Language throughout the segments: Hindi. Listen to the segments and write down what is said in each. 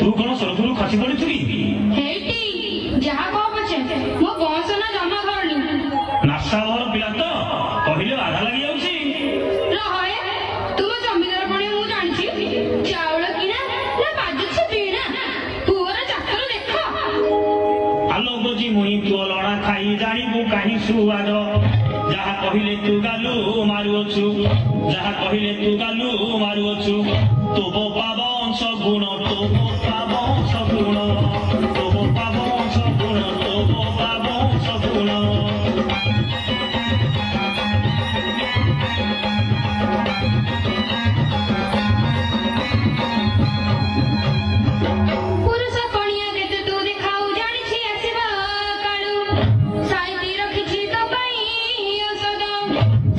तू कौन सरफुरु खसी पड़ू कि हेटी जहा कह पछे मो बंश ना जमा करनी नासा भर पिला तो कहले आधा लगी जाउची रहे तुम जमीदार पणे मु जानछि चावल किना ना बाजुछ पीना पुअर चाकर देखो आलो गोजी मुई तो लड़ा खाई जानिबु काहि सुवाद जहा कहले तू गालू मारुअछु जहा कहले तू गालू मारुअछु तो बाबा वंश गुण तो बाबा वंश गुण तो बाबा वंश गुण तो बाबा वंश गुण पुरुष कणिया देते तू देखाऊ जानछि आसीबा काळू साइती रखिछि तो पई औषध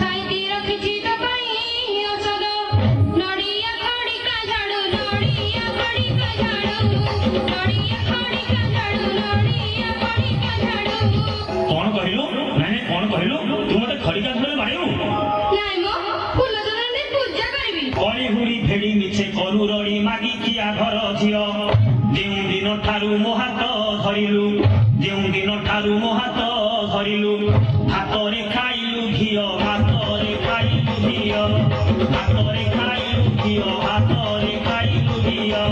साइती रखिछि तो पई औषध नडिया खड़िका झाड़ू नडिया खड़िका झाड़ू नडिया खड़िका झाड़ू नडिया खड़िका झाड़ू कौन कहलु नहीं कौन कहलु तू मते खड़िका धरे बाड़ू नाइ मो फूल धरने पूजा करबी कली हुड़ी भेड़ी मिछे करू रड़ी मागी किया घर झियो जेउ दिन ठारू मो हाथ धरिलु जेउ दिन ठारू मो हाथ धरिलु हातरे खाइलु घियो हातरे खाइलु घियो हातरे खाइलु घियो हातरे खाइलु घियो